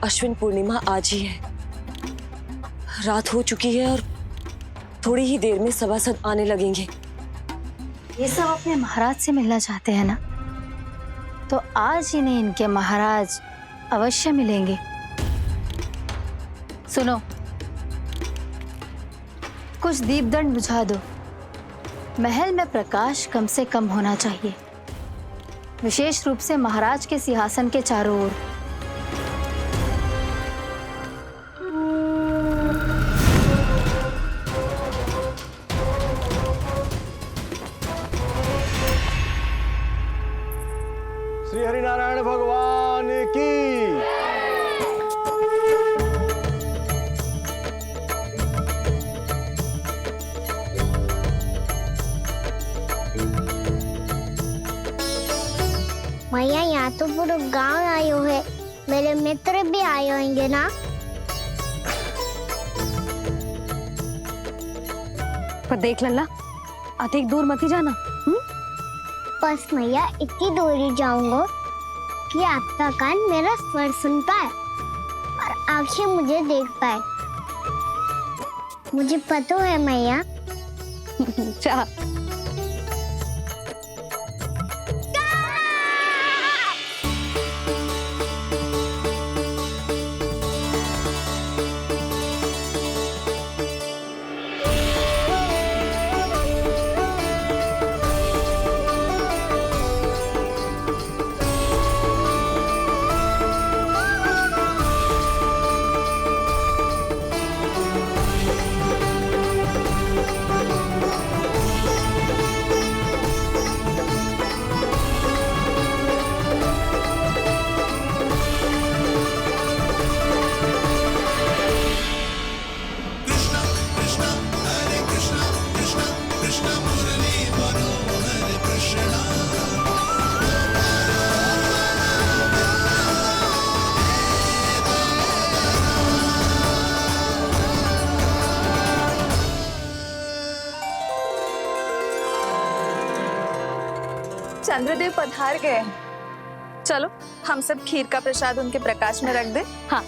अश्विन पूर्णिमा आज ही है। रात हो चुकी है और थोड़ी ही देर में सभासद आने लगेंगे। ये सब अपने महाराज से मिलना चाहते हैं ना, तो आज इन्हें इनके महाराज अवश्य मिलेंगे। सुनो, कुछ दीपदंड बुझा दो। महल में प्रकाश कम से कम होना चाहिए, विशेष रूप से महाराज के सिंहासन के चारों ओर। श्री हरिनारायण भगवान की। मैया यहाँ तो पूरा गांव आयो है, मेरे मित्र भी आए होंगे ना। पर देख लल्ला, अधिक दूर मत ही जाना। बस मैया इतनी दूर ही जाऊंगा कि आपका कान मेरा स्वर सुन पाए और आंखें मुझे देख पाए। मुझे पता है मैया। चाह चंद्रदेव पधार गए हैं। चलो हम सब खीर का प्रसाद उनके प्रकाश में रख दें। हाँ।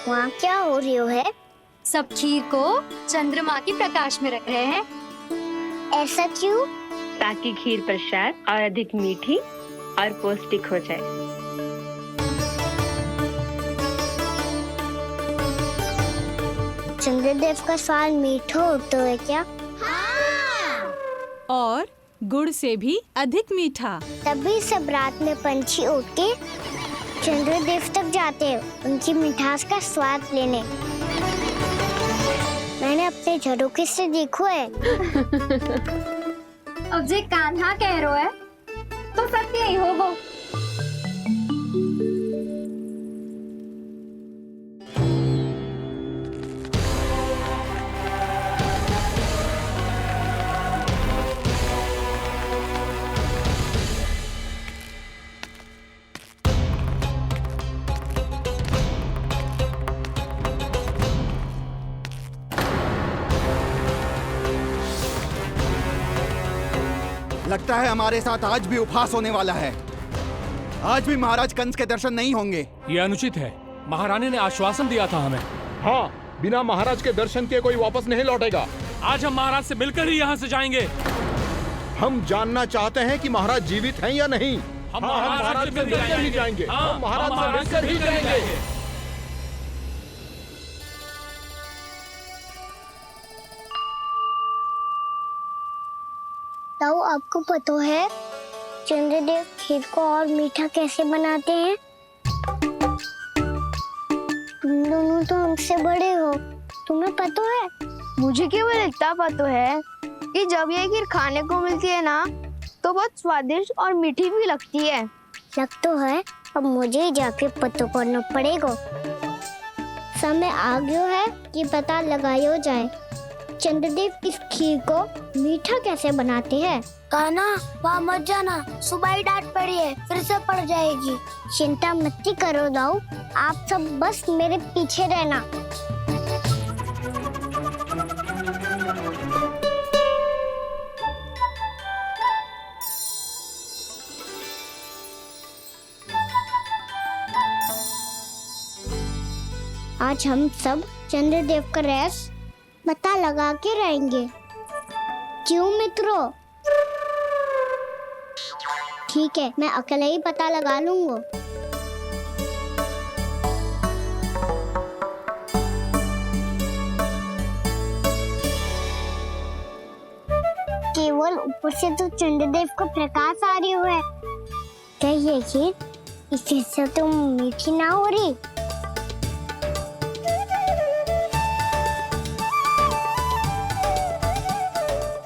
वहाँ क्या हो रही है? सब खीर को चंद्रमा के प्रकाश में रख रहे हैं। ऐसा क्यों? ताकि खीर प्रसाद और अधिक मीठी और पौष्टिक हो जाए। चंद्रदेव का स्वाद मीठा होता है क्या? और गुड़ से भी अधिक मीठा। तभी सब रात में पंछी उड़ के चंद्रदेव तक जाते हैं उनकी मिठास का स्वाद लेने। मैंने अपने झरोखे से देखो है। अब जे कान्हा कह रो है तो सत्य ही होगो। लगता है हमारे साथ आज भी उपहास होने वाला है। आज भी महाराज कंस के दर्शन नहीं होंगे। ये अनुचित है। महारानी ने आश्वासन दिया था हमें। हाँ, बिना महाराज के दर्शन के कोई वापस नहीं लौटेगा। आज हम महाराज से मिलकर ही यहाँ से जाएंगे। हम जानना चाहते हैं कि महाराज जीवित हैं या नहीं। हम महाराज से मिलकर ही जाएंगे। हम महाराज से मिलकर ही जाएंगे। ताऊ, आपको पता है चंद्रदेव खीर को और मीठा कैसे बनाते हैं? तुम दोनों तो हमसे बड़े हो, तुम्हें पता है? मुझे केवल इतना पता है कि जब ये खीर खाने को मिलती है ना तो बहुत स्वादिष्ट और मीठी भी लगती है। लग तो है, अब मुझे ही जाके पता करना पड़ेगा। समय आ गया है कि पता लगाया जाए चंद्रदेव इस खीर को मीठा कैसे बनाते हैं। कान्हा, वहाँ मत जाना, सुबह ही डांट पड़ी है, फिर से पड़ जाएगी। चिंता मत करो दाऊ, आप सब बस मेरे पीछे रहना। आज हम सब चंद्रदेव का रहस्य पता लगा के रहेंगे। क्यों मित्रों? ठीक है, मैं अकेले ही पता लगा लूंगा। केवल ऊपर से तो चंद्रदेव को प्रकाश आ रही है। क्या ये खीर इससे से तो मीठी ना हो रही?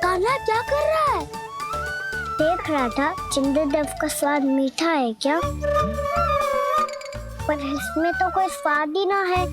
कान्हा क्या कर रहा है? देख रहा था चंद्रदेव का स्वाद मीठा है क्या, पर इसमें तो कोई स्वाद ही ना है।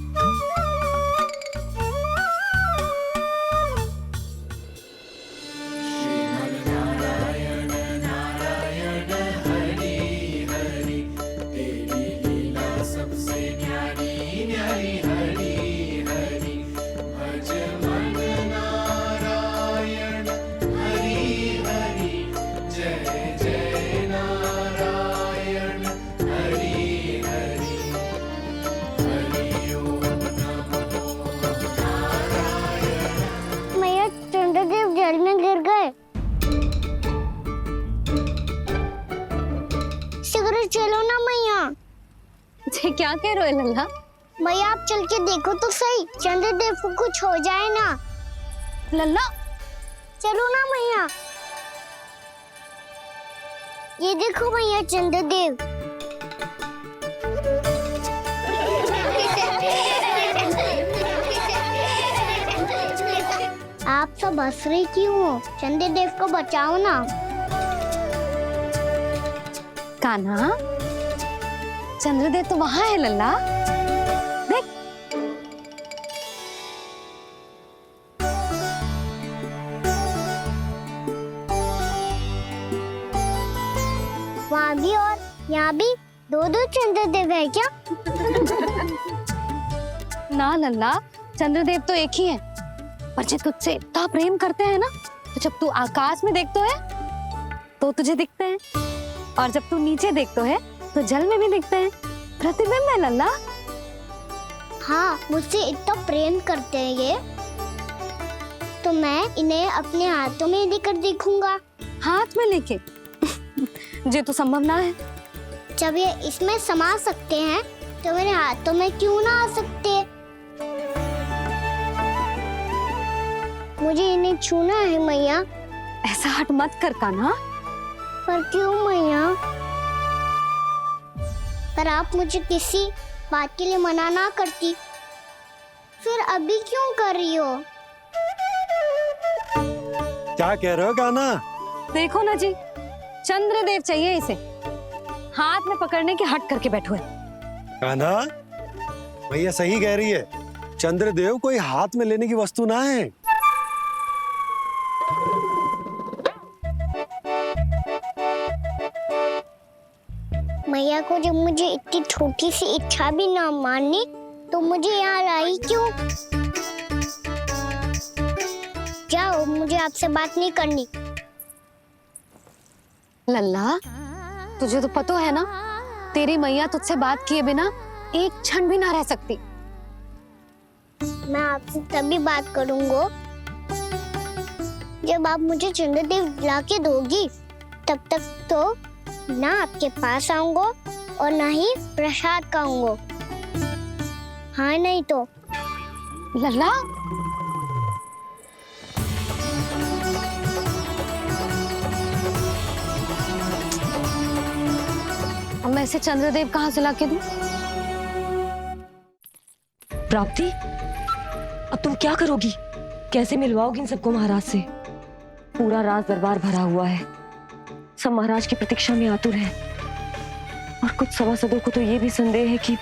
जल में गिर गए। शीघ्र चलो ना मैया। क्या कह रहे हो लल्ला? मैया आप चल के देखो तो सही, चंद्रदेव को कुछ हो जाए ना। लल्ला चलो ना मैया। ये देखो मैया चंद्रदेव। आप सब हंस रही क्यों हो? चंद्रदेव को बचाओ ना। कान्हा, चंद्रदेव तो वहां है लल्ला, देख। वहाँ भी और यहाँ भी दो दो चंद्रदेव है क्या? ना लल्ला, चंद्रदेव तो एक ही है। पर जब तुझसे इतना प्रेम करते हैं ना, तो जब तू आकाश में देखते है तो तुझे दिखते हैं, और जब तू नीचे देखते है तो जल में भी दिखते हैं। प्रतिबिंब है लल्ला। हाँ, मुझसे इतना प्रेम करते हैं ये, तो मैं इन्हें अपने हाथों में लेकर देखूंगा। हाथ में लेके? ये तो संभव ना है। जब ये इसमें समा सकते हैं तो मेरे हाथों में क्यों ना आ सकते? मुझे इन्हें छूना है मैया। ऐसा हट मत कर कान्हा। पर क्यों मैया? पर आप मुझे किसी बात के लिए मना ना करती, फिर अभी क्यों कर रही हो? क्या कह रहे हो कान्हा? देखो ना जी, चंद्रदेव चाहिए इसे। हाथ में पकड़ने के हट करके बैठो है। कान्हा, भैया सही कह रही है। चंद्रदेव कोई हाथ में लेने की वस्तु ना है। मैया को जब मुझे इतनी छोटी सी इच्छा भी ना माननी, तो मुझे यहाँ लाई क्यों? जाओ, मुझे आपसे बात नहीं करनी। लल्ला, तुझे तो पता है ना, तेरी मैया तुझसे बात किए बिना एक क्षण भी ना रह सकती। मैं आपसे तभी बात करूंगा जब आप मुझे चंद्रदेव ला के दोगी। तब तक तो ना आपके पास आऊंगा और ना ही प्रसाद खाऊंगा। हाँ नहीं तो? लल्ला, अब मैं इसे चंद्रदेव कहाँ से लाके दूं? प्राप्ति, अब तुम क्या करोगी? कैसे मिलवाओगी इन सबको महाराज से? पूरा राज दरबार भरा हुआ है, सब महाराज की प्रतीक्षा में आतुर है, और कुछ सभासदों को तो ये भी संदेह है कि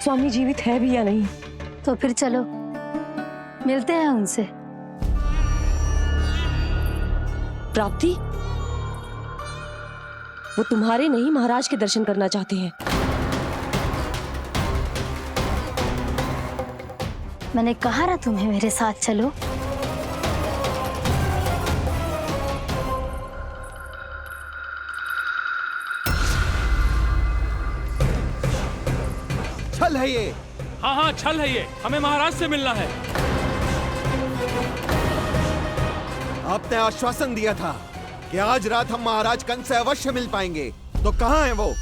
स्वामी जीवित है भी या नहीं। तो फिर चलो मिलते हैं उनसे। प्राप्ति, वो तुम्हारे नहीं महाराज के दर्शन करना चाहते हैं। मैंने कहा ना तुम्हें मेरे साथ चलो। छल है ये। हाँ हाँ छल है ये, हमें महाराज से मिलना है। आपने आश्वासन दिया था कि आज रात हम महाराज कंस से अवश्य मिल पाएंगे, तो कहाँ है वो?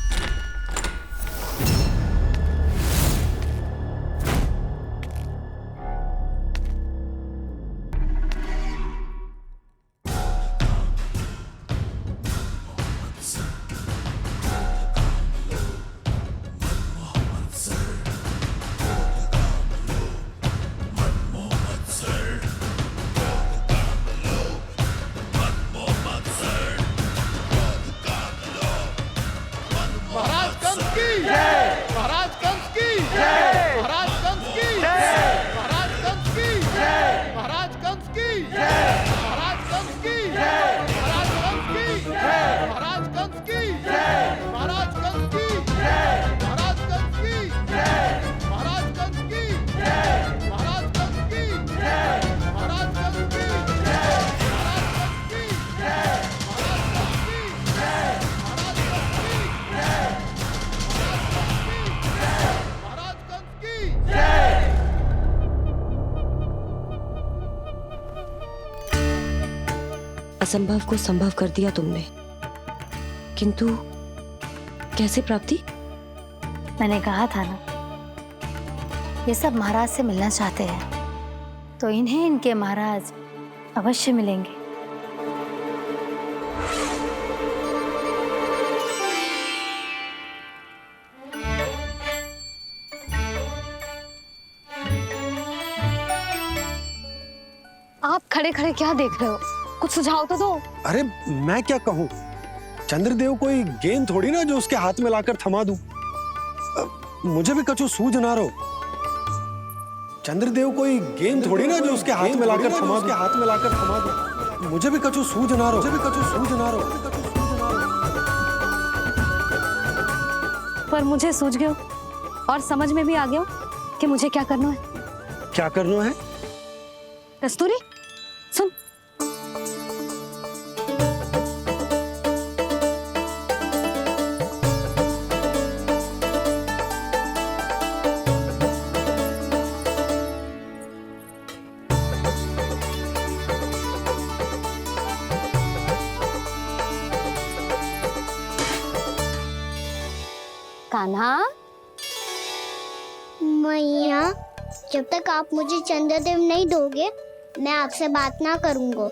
महाराज कंस की जय, महाराज कंस की जय, महाराज कंस की जय, महाराज कंस की जय, महाराज कंस की जय, महाराज कंस की जय, महाराज कंस की जय, महाराज कंस की जय, महाराज कंस की जय, महाराज कंस की जय, महाराज कंस की जय, महाराज कंस की जय, महाराज कंस की जय, महाराज कंस की जय, असंभव को संभव कर दिया तुमने, किंतु कैसे प्राप्ति? मैंने कहा था ना, ये सब महाराज से मिलना चाहते हैं, तो इन्हें इनके महाराज अवश्य मिलेंगे। आप खड़े खड़े क्या देख रहे हो? कुछ सुझाव तो दो। अरे मैं क्या कहूँ, चंद्रदेव कोई गेंद थोड़ी ना जो उसके हाथ में लाकर थमा दूं। मुझे भी कछु सूझ ना रहो। चंद्रदेव कोई गेंद थोड़ी ना जो उसके हाथ में लाकर थमा दूं। मुझे भी कछु सूझ ना रहो। पर मुझे सूझ गयो और समझ में भी आ गयो कि मुझे क्या करना है। क्या करना है? कस्तूरी सुन, कान्हा। मैया, जब तक आप मुझे चंद्रदेव नहीं दोगे, मैं आपसे बात ना करूंगा।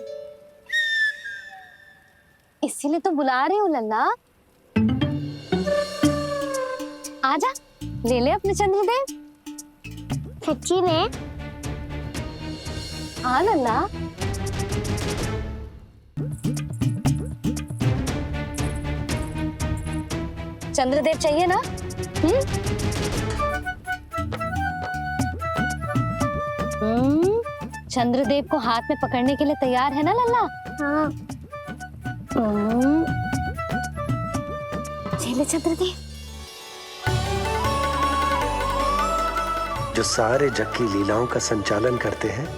इसीलिए तो बुला रही हूँ लल्ला। आजा, ले ले अपने चंद्रदेव। सच्ची में? हाँ लल्ला। चंद्रदेव चाहिए ना? चंद्रदेव को हाथ में पकड़ने के लिए तैयार है ना लल्ला? हाँ। ले चंद्रदेव। जो सारे जग की लीलाओं का संचालन करते हैं,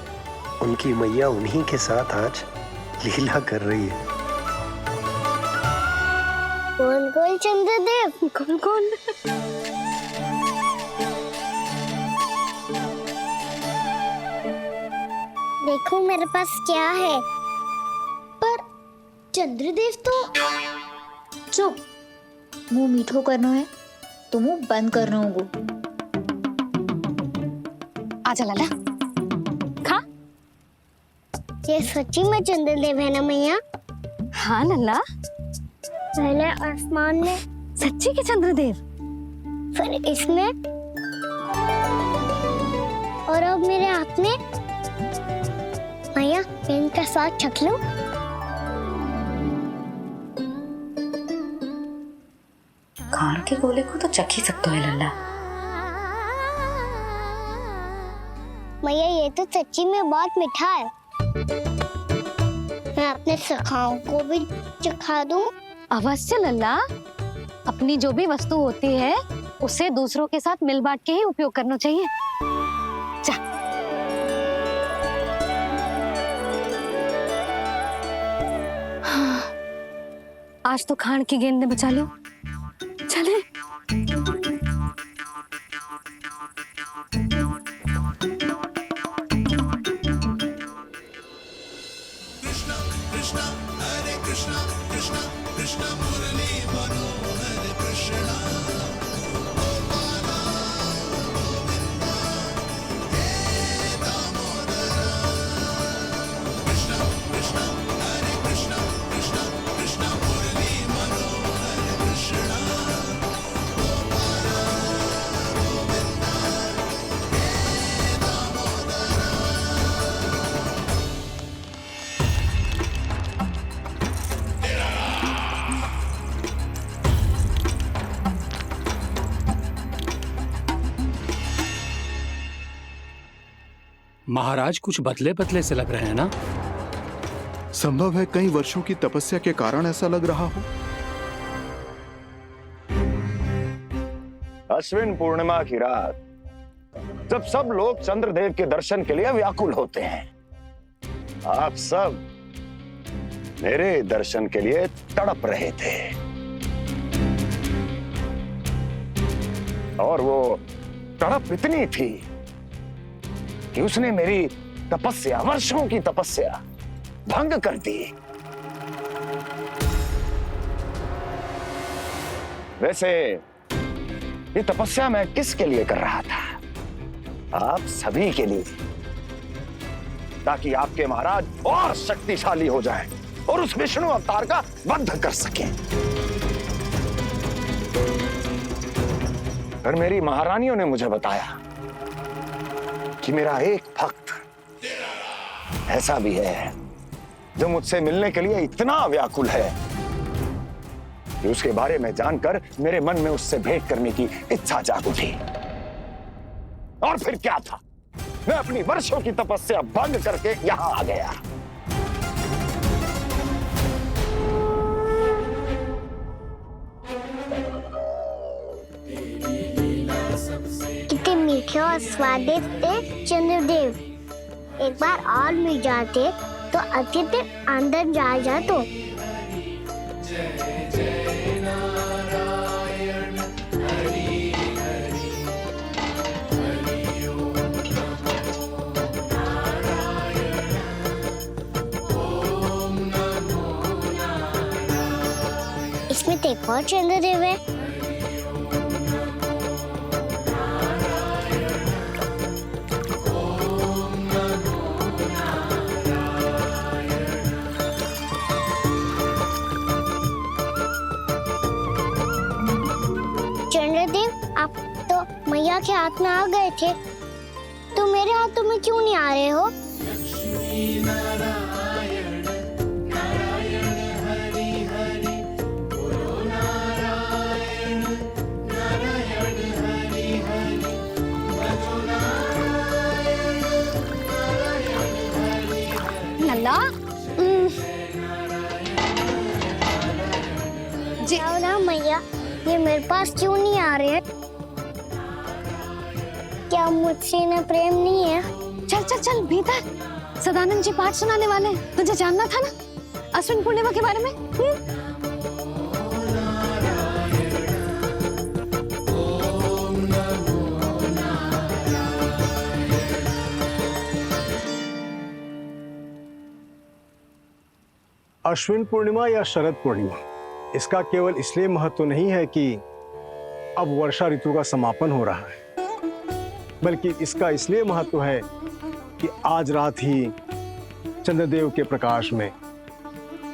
उनकी मैया उन्हीं के साथ आज लीला कर रही है। गोल गोल चंद्रदेव, गोल गोल। देखो मेरे पास क्या है। पर चंद्रदेव तो चुप, मुंह मीठो करना है तो मुंह बंद करना होगा। आजा लाला, खा। ये सच्ची में चंद्रदेव है ना मैया? हाँ लल्ला, पहले आसमान में, सच्ची के चंद्रदेव, फिर इसमें, और अब मेरे हाथ में। मैया, इनका स्वाद चख लो। खान के गोले को तो चख ही सकते है लल्ला। मैया, ये तो सच्ची में बहुत मीठा है। मैं अपने सखाओं को भी चखा दूं? अवश्य लल्ला। अपनी जो भी वस्तु होती है उसे दूसरों के साथ मिल बांट के ही उपयोग करना चाहिए। जा। हाँ, आज तो खान की गेंद ने बचा लो। चले। महाराज कुछ बदले बदले से लग रहे हैं ना? संभव है कई वर्षों की तपस्या के कारण ऐसा लग रहा हो। अश्विन पूर्णिमा की रात जब सब लोग चंद्रदेव के दर्शन के लिए व्याकुल होते हैं, आप सब मेरे दर्शन के लिए तड़प रहे थे। और वो तड़प इतनी थी कि उसने मेरी तपस्या, वर्षों की तपस्या भंग कर दी। वैसे ये तपस्या मैं किसके लिए कर रहा था? आप सभी के लिए, ताकि आपके महाराज और शक्तिशाली हो जाएं और उस विष्णु अवतार का वध कर सकें। पर मेरी महारानियों ने मुझे बताया कि मेरा एक भक्त ऐसा भी है जो मुझसे मिलने के लिए इतना व्याकुल है कि उसके बारे में जानकर मेरे मन में उससे भेंट करने की इच्छा जाग उठी। और फिर क्या था, मैं अपनी वर्षों की तपस्या भंग करके यहां आ गया। कितने मीठे और स्वादिष्ट थे चंद्रदेव। एक बार और मिल जाते तो अच्छे से अंदर जा तो। इसमें तो एक और चंद्रदेव है। चंद्रदेव, आप तो मैया के हाथ में आ गए थे, तो मेरे हाथों में क्यों नहीं आ रहे हो? लल्ला, जाओ ना मैया, ये मेरे पास क्यों नहीं आ रहे हैं? क्या मुझसे इन्हें प्रेम नहीं है? चल चल चल भीतर। सदानंद जी पाठ सुनाने वाले हैं, तुझे जानना था ना अश्विन पूर्णिमा के बारे में। अश्विन पूर्णिमा या शरद पूर्णिमा, इसका केवल इसलिए महत्व नहीं है कि अब वर्षा ऋतु का समापन हो रहा है, बल्कि इसका इसलिए महत्व है कि आज रात ही चंद्रदेव के प्रकाश में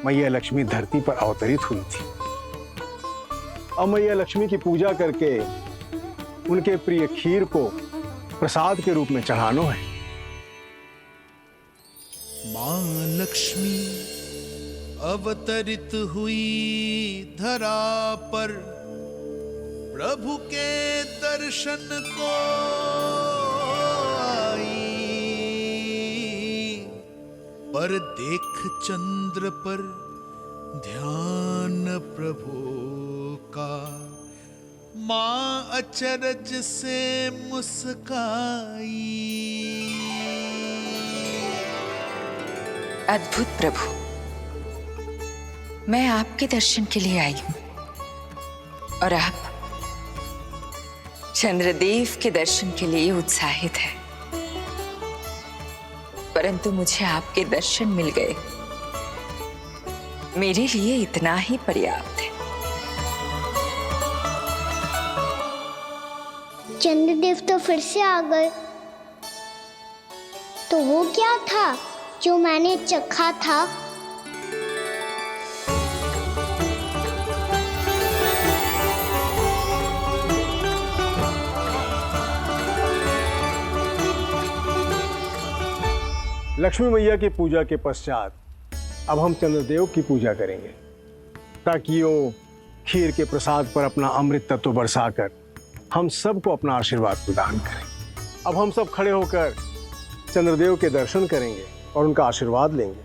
मैया लक्ष्मी धरती पर अवतरित हुई थी। अब मैया लक्ष्मी की पूजा करके उनके प्रिय खीर को प्रसाद के रूप में चढ़ाना है। मां लक्ष्मी अवतरित हुई धरा पर, प्रभु के दर्शन को आई, पर देख चंद्र पर ध्यान प्रभु का, मां अचरज से मुस्काई। अद्भुत प्रभु, मैं आपके दर्शन के लिए आई हूं और आप चंद्रदेव के दर्शन के लिए उत्साहित है, परंतु मुझे आपके दर्शन मिल गए, मेरे लिए इतना ही पर्याप्त है। चंद्रदेव तो फिर से आ गए, तो वो क्या था जो मैंने चखा था? लक्ष्मी मैया की पूजा के पश्चात अब हम चंद्रदेव की पूजा करेंगे, ताकि वो खीर के प्रसाद पर अपना अमृत तत्व बरसाकर हम सबको अपना आशीर्वाद प्रदान करें। अब हम सब खड़े होकर चंद्रदेव के दर्शन करेंगे और उनका आशीर्वाद लेंगे।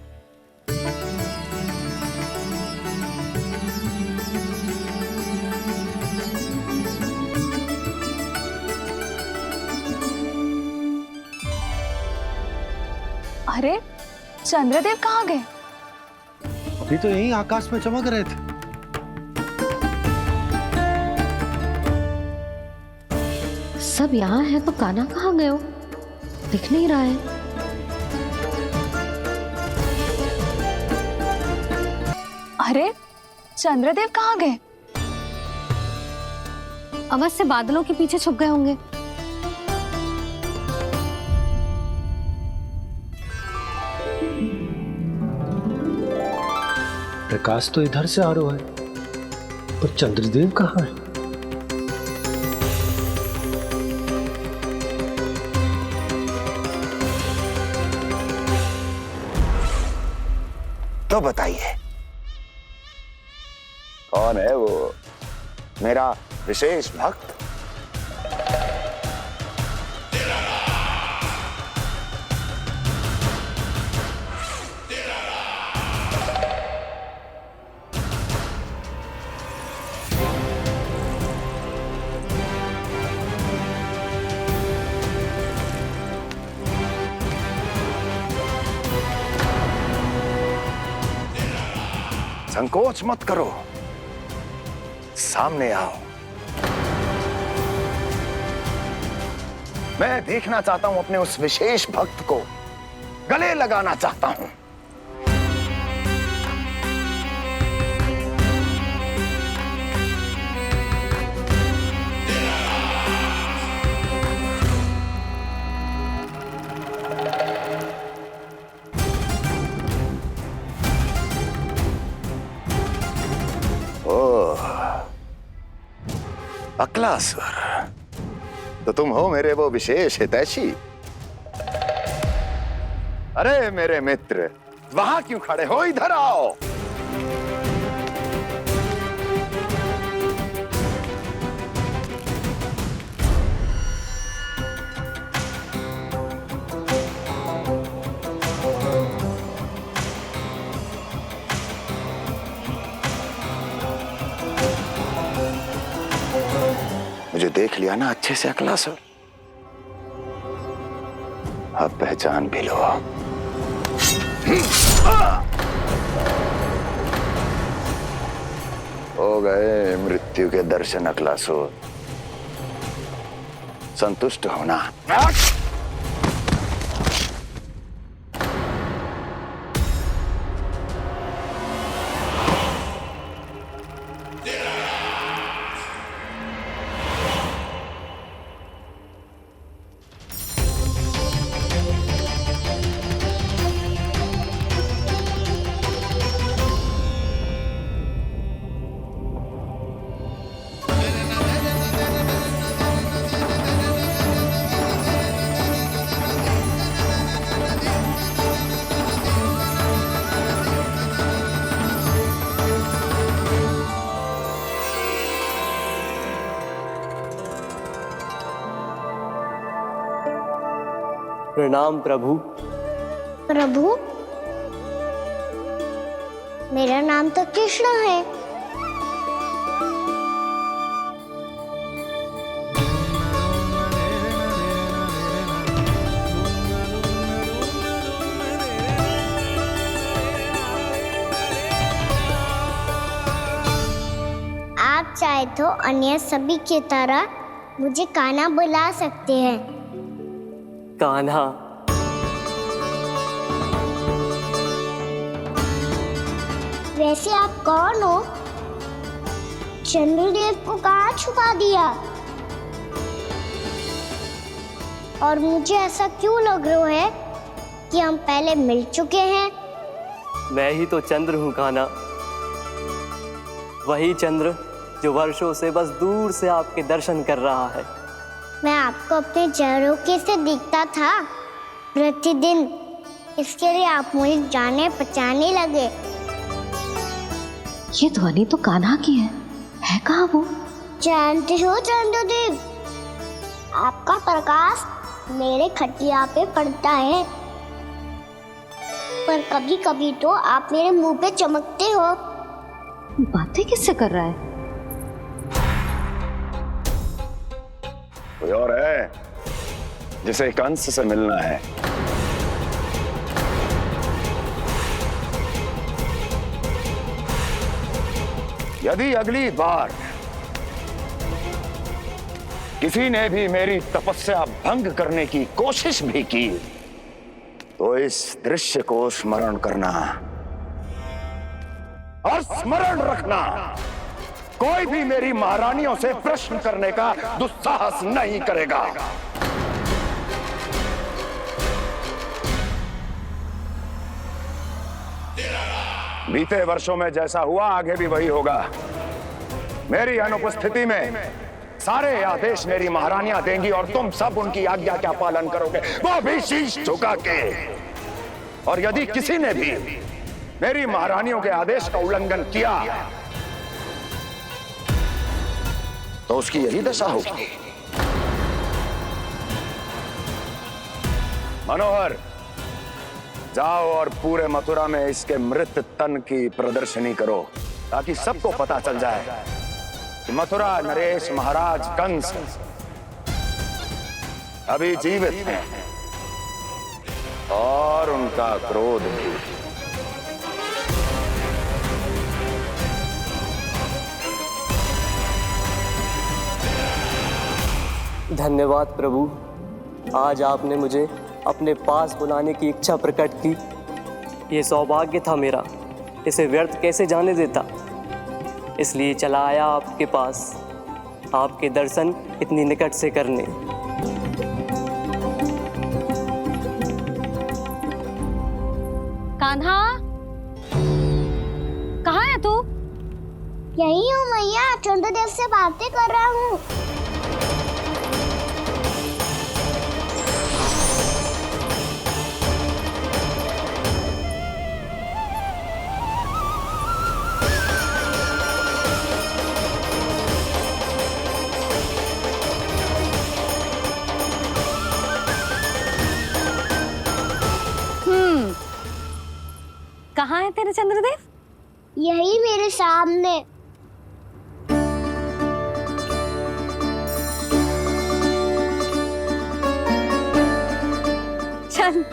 अरे चंद्रदेव कहाँ गए? अभी तो यहीं आकाश में चमक रहे थे। सब यहाँ है तो कान्हा कहाँ गए हो? दिख नहीं रहा है। अरे चंद्रदेव कहाँ गए? अवश्य बादलों के पीछे छुप गए होंगे। प्रकाश तो इधर से आ रहा है, पर चंद्रदेव कहाँ है? तो बताइए कौन है वो मेरा विशेष भक्त? संकोच मत करो, सामने आओ। मैं देखना चाहता हूं अपने उस विशेष भक्त को, गले लगाना चाहता हूं। अक्लासुर, तो तुम हो मेरे वो विशेष हितैषी। अरे मेरे मित्र, वहां क्यों खड़े हो? इधर आओ। मुझे देख लिया ना अच्छे से अक्लासुर? अब पहचान भी लो। हो गए मृत्यु के दर्शन अक्लासुर, संतुष्ट होना। प्रणाम प्रभु। प्रभु, मेरा नाम तो कृष्ण है। आप चाहे तो अन्य सभी की तरह मुझे कान्हा बुला सकते हैं। कान्हा? वैसे आप कौन हो? चंद्रदेव को कहाँ छुपा दिया? और मुझे ऐसा क्यों लग रहा है कि हम पहले मिल चुके हैं? मैं ही तो चंद्र हूँ कान्हा, वही चंद्र जो वर्षों से बस दूर से आपके दर्शन कर रहा है। मैं आपको अपने झरोखे से दिखता था प्रतिदिन, इसके लिए आप मुझे जाने पहचाने लगे। ये ध्वनि तो कान्हा की है कहाँ वो? जानते हो चंद्रदेव, आपका प्रकाश मेरे खटिया पे पड़ता है, पर कभी कभी तो आप मेरे मुंह पे चमकते हो। बातें किससे कर रहा है? कोई और है जिसे कंस से मिलना है? यदि अगली बार किसी ने भी मेरी तपस्या भंग करने की कोशिश भी की तो इस दृश्य को स्मरण करना और स्मरण रखना, कोई भी मेरी महारानियों से प्रश्न करने का दुस्साहस नहीं करेगा। बीते वर्षों में जैसा हुआ आगे भी वही होगा। मेरी अनुपस्थिति में सारे आदेश मेरी महारानियां देंगी और तुम सब उनकी आज्ञा का पालन करोगे, वो भी शीश झुका के। और यदि किसी ने भी मेरी महारानियों के आदेश का उल्लंघन किया तो उसकी यही दशा होगी। मनोहर, जाओ और पूरे मथुरा में इसके मृत तन की प्रदर्शनी करो ताकि सबको पता चल जाए कि मथुरा नरेश महाराज कंस अभी जीवित हैं और उनका क्रोध भी। धन्यवाद प्रभु, आज आपने मुझे अपने पास बुलाने की इच्छा प्रकट की। ये सौभाग्य था मेरा, इसे व्यर्थ कैसे जाने देता। इसलिए चला आया आपके पास, आपके दर्शन इतनी निकट से करने। कान्हा, कहाँ है तू? यही हूँ मैया, चंद्रदेव से बातें कर रहा हूँ। कहाँ है तेरे चंद्रदेव? यही मेरे सामने। चल।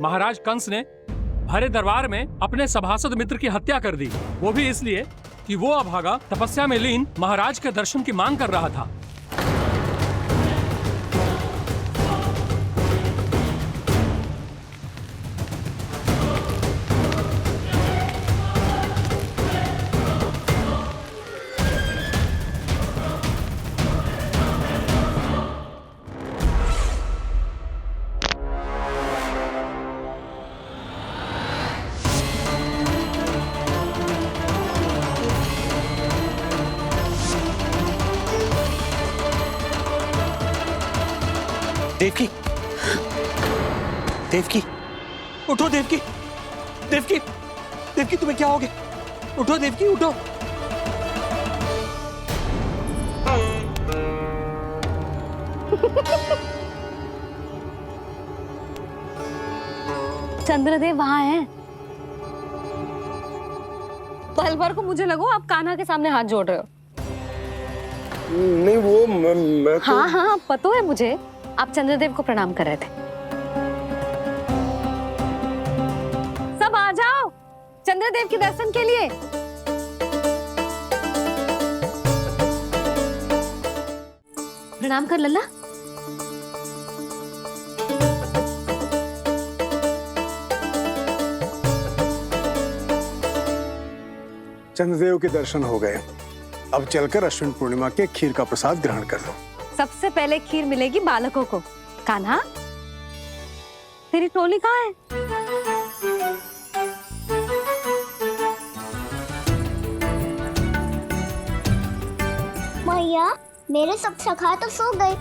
महाराज कंस ने भरे दरबार में अपने सभासद मित्र की हत्या कर दी, वो भी इसलिए कि वो अभागा तपस्या में लीन महाराज के दर्शन की मांग कर रहा था। देवकी, देवकी, उठो देवकी, देवकी, देवकी तुम्हें क्या हो गया? उठो देवकी, उठो। चंद्रदेव वहाँ हैं। पल भर को मुझे लगो आप कान्हा के सामने हाथ जोड़ रहे हो। नहीं, वो मैं तो... हाँ हाँ, पता है मुझे, आप चंद्रदेव को प्रणाम कर रहे थे। सब आ जाओ चंद्रदेव के दर्शन के लिए। प्रणाम कर लल्ला। चंद्रदेव के दर्शन हो गए, अब चलकर अश्विन पूर्णिमा के खीर का प्रसाद ग्रहण कर लो। सबसे पहले खीर मिलेगी बालकों को। कान्हा, तेरी टोली कहाँ है? मैया, मेरे सब सखा तो सो गए।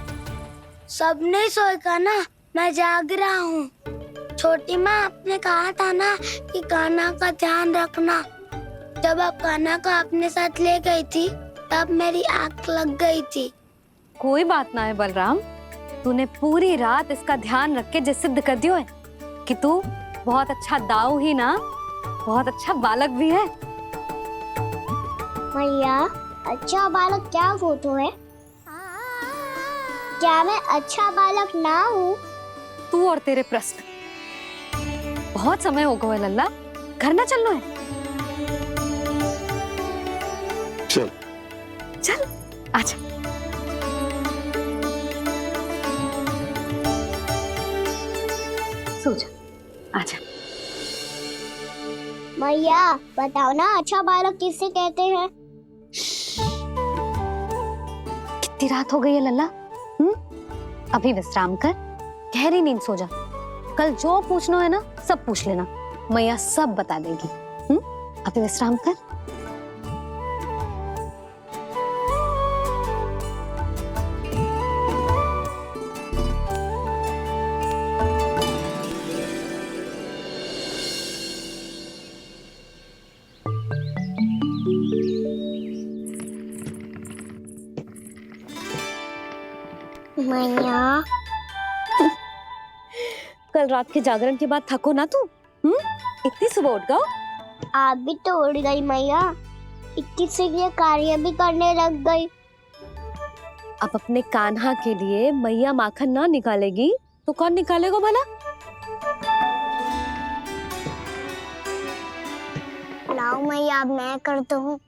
सब नहीं सोए कान्हा, मैं जाग रहा हूँ। छोटी माँ, आपने कहा था ना कि कान्हा का ध्यान रखना। जब आप कान्हा को अपने साथ ले गई थी तब मेरी आँख लग गई थी। कोई बात ना है बलराम, तूने पूरी रात इसका ध्यान रख के जिस सिद्ध कर दियो है कि तू बहुत अच्छा दाऊ ही ना, बहुत अच्छा बालक भी है। मैया, अच्छा बालक क्या फोटो है? क्या मैं अच्छा बालक ना हूँ? तू और तेरे प्रश्न। बहुत समय हो गया लल्ला, घर ना चलना है। चल चल आजा। सो जा, आजा। मैया, बताओ ना अच्छा बालक किसे कहते हैं? कितनी रात हो गई है लल्ला? अभी विश्राम कर, गहरी नींद सो जा। कल जो पूछना है ना सब पूछ लेना, मैया सब बता देगी। अभी विश्राम कर। मैया, कल रात के जागरण के बाद थको ना तू? इतनी सुबह उठ गओ? आप भी तो उड़ गई मैया, इतनी सी कार्य भी करने लग गई। अब अपने कान्हा के लिए मैया माखन ना निकालेगी तो कौन निकालेगा भला? लाओ मैया, अब मैं करता हूँ।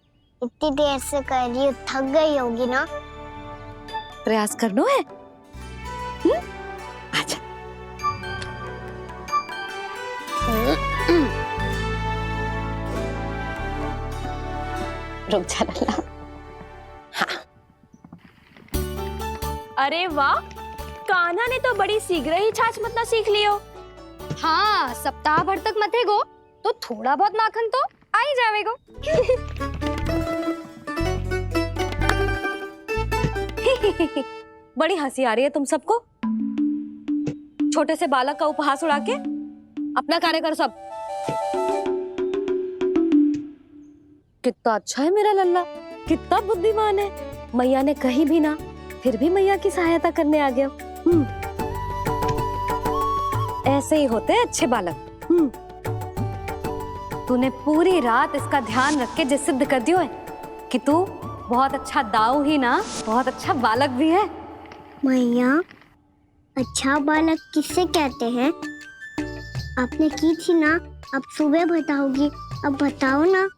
इतनी देर से कर रही हूँ, थक गई होगी ना। प्रयास करना है। आजा। रुक जा लल्ला। हाँ। अरे वाह, कान्हा ने तो बड़ी शीघ्र ही छाछ मतना सीख लियो। हाँ, सप्ताह भर तक मते गो तो थोड़ा बहुत माखन तो आ ही जावेगो। बड़ी हंसी आ रही है तुम सबको। छोटे से बालक का उपहास उड़ा के अपना कार्य कर सब। कितना अच्छा है मेरा लल्ला, कितना बुद्धिमान है। मैया ने कहीं भी ना, फिर भी मैया की सहायता करने आ गया। ऐसे ही होते हैं अच्छे बालक। तूने पूरी रात इसका ध्यान रख के जिस सिद्ध कर दियो है कि तू बहुत अच्छा दाऊ ही ना, बहुत अच्छा बालक भी है। मैया, अच्छा बालक किससे कहते हैं? आपने की थी ना, अब सुबह बताओगी। अब बताओ ना।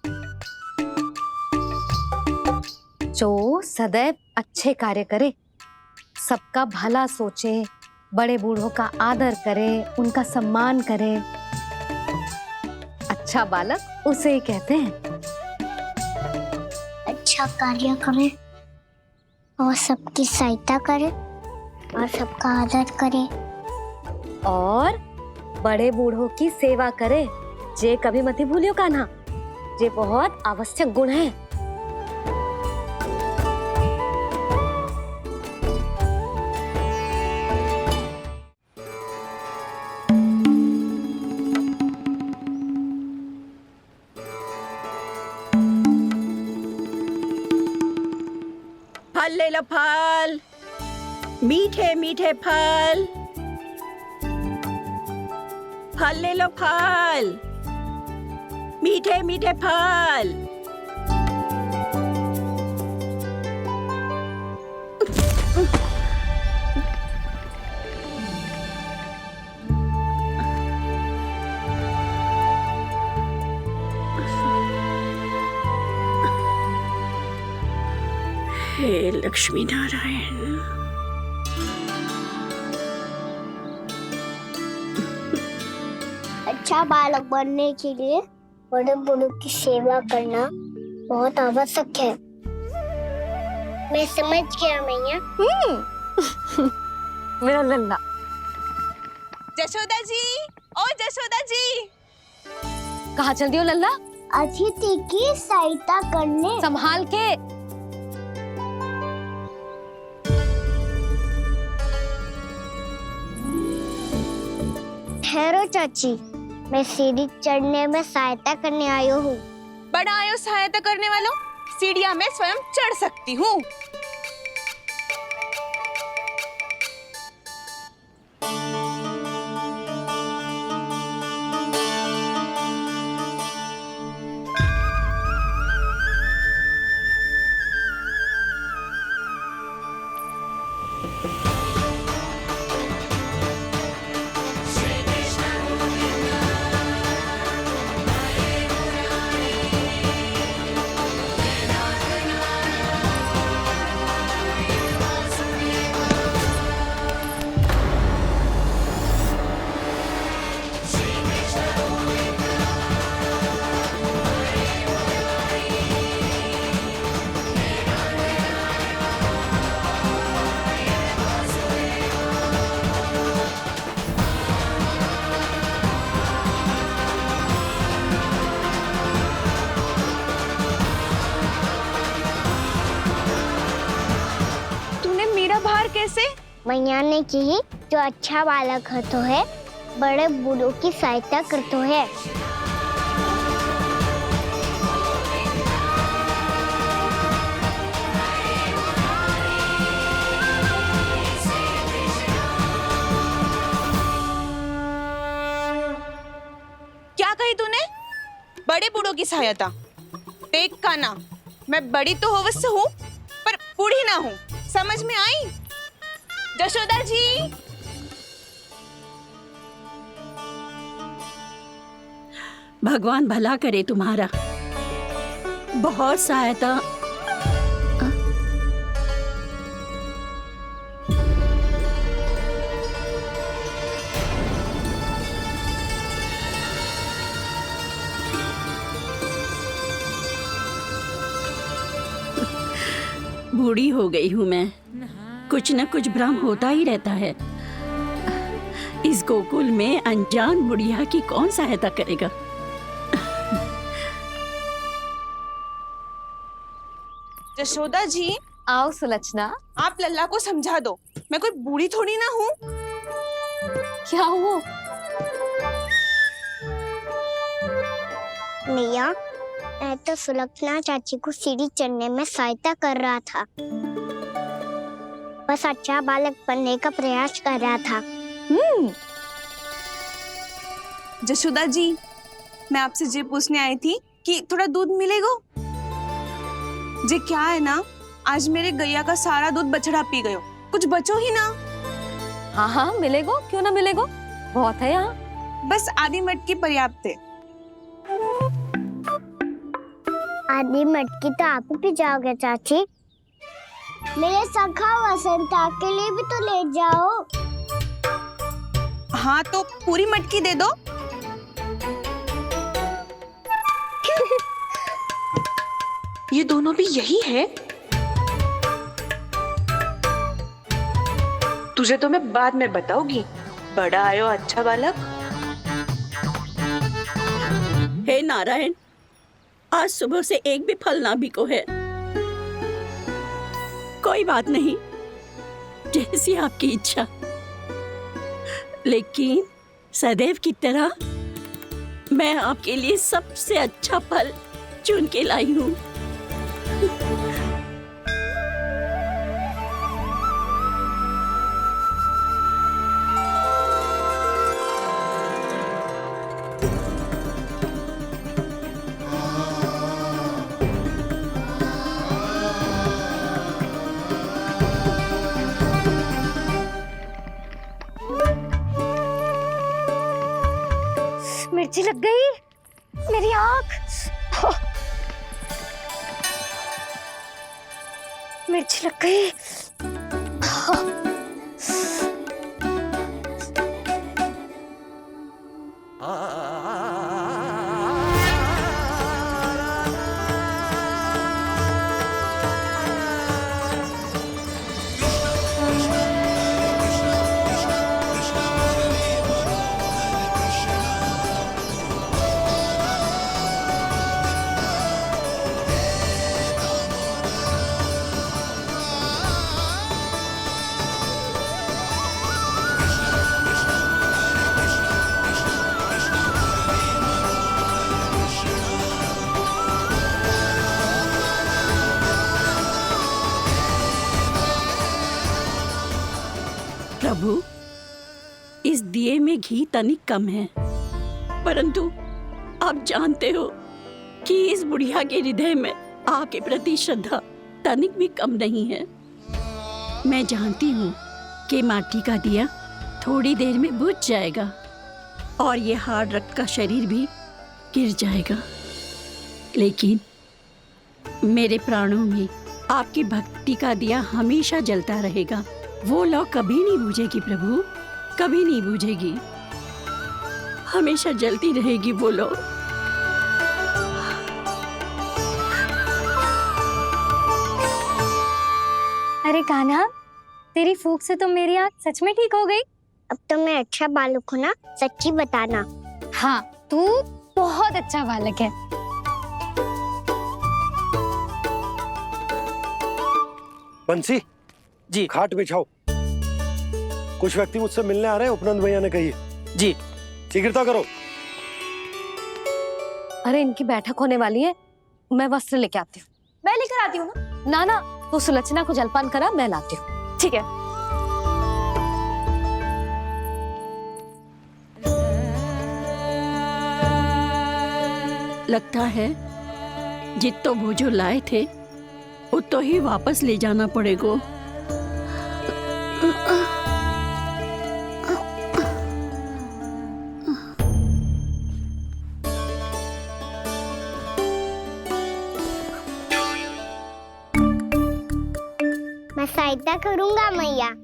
जो सदैव अच्छे कार्य करे, सबका भला सोचे, बड़े बूढ़ों का आदर करे, उनका सम्मान करे, अच्छा बालक उसे ही कहते हैं। अच्छा कार्य करे और सबकी सहायता करे और सबका आदर करे और बड़े बूढ़ों की सेवा करे। जे कभी मत भूलियो कान्हा, जे बहुत आवश्यक गुण है। फल ले लो, फल, मीठे मीठे फल। फल ले लो, फल, मीठे मीठे फल। हे लक्ष्मी नारायण। अच्छा बालक बनने के लिए बड़े बूढ़ों की सेवा करना बहुत आवश्यक है। मैं समझ गया मैया। मेरा लल्ला। जशोदा जी, ओ जशोदा जी। कहाँ चल दियो लल्ला? अतिथि की सहायता करने। संभाल के। चाची, मैं सीढ़ी चढ़ने में सहायता करने आई हूँ। बड़ा आयो सहायता करने वालों, सीढ़ियां मैं स्वयं चढ़ सकती हूँ। मैया ने की जो अच्छा बालक तो है, बड़े बूढ़ों की सहायता करते है। क्या कही तूने? बड़े बूढ़ों की सहायता? देख काना, मैं बड़ी तो अवश्य हूँ पर बूढ़ी ना हूँ, समझ में आई? जशोदा जी, भगवान भला करे तुम्हारा। बहुत सहायता। बूढ़ी हो गई हूँ मैं, कुछ न कुछ भ्रम होता ही रहता है। इस गोकुल में अनजान बुढ़िया की कौन सहायता करेगा? जशोदा जी, आओ सुलक्षणा। आप लल्ला को समझा दो, मैं कोई बूढ़ी थोड़ी ना हूँ। क्या हुआ? मैया, मैं तो सुलक्षणा चाची को सीढ़ी चढ़ने में सहायता कर रहा था, बस अच्छा बालक बनने का प्रयास कर रहा था। जशोदा जी, मैं आपसे ये पूछने आई थी कि थोड़ा दूध मिलेगा? जे क्या है ना, आज मेरे गैया का सारा दूध बछड़ा पी गयो, कुछ बचो ही ना। हाँ हाँ मिलेगो, क्यों ना मिलेगो, बहुत है यहाँ। बस आधी मटकी पर्याप्त है। आधी मटकी तो आप ही पी जाओगे चाची, मेरे सखा वसंता के लिए भी तो ले जाओ। हाँ तो पूरी मटकी दे दो। ये दोनों भी यही है? तुझे तो मैं बाद में बताऊंगी, बड़ा आयो अच्छा बालक। हे नारायण, आज सुबह से एक भी फल ना बिको है। कोई बात नहीं, जैसी आपकी इच्छा, लेकिन सदैव की तरह मैं आपके लिए सबसे अच्छा फल चुन के लाई हूँ। मिर्ची लग गई मेरी आँख। मिर्ची लग गई। घी तनिक कम है, परंतु आप जानते हो कि इस बुढ़िया के हृदय में आपके प्रति श्रद्धा तनिक भी कम नहीं है। मैं जानती हूँ कि माटी का दिया थोड़ी देर में बुझ जाएगा और ये हार्ड रक्त का शरीर भी गिर जाएगा, लेकिन मेरे प्राणों में आपकी भक्ति का दिया हमेशा जलता रहेगा। वो लौ कभी नहीं बुझेगी प्रभु, कभी नहीं बुझेगी, हमेशा जलती रहेगी वो लौ। अरे कान्हा, तेरी फूंक से तो मेरी आँख सच में ठीक हो गई। अब तो मैं अच्छा बालक हूँ ना, सच्ची बताना। हाँ, तू बहुत अच्छा बालक है। बंसी जी, खाट बिछाओ। कुछ व्यक्ति मुझसे मिलने आ रहे हैं, उपनंद भैया ने कही है। जी, शीघ्रता करो। अरे इनकी बैठक होने वाली है, मैं वस्त्र लेके आती हूँ। मैं लेकर आती हूँ ना। ना तो सुलक्षणा को जलपान करा, मैं लाती हूँ। ठीक है। लगता है जितो वो जो लाए थे उतो ही वापस ले जाना पड़ेगा। मैं सहायता करूंगा मैया।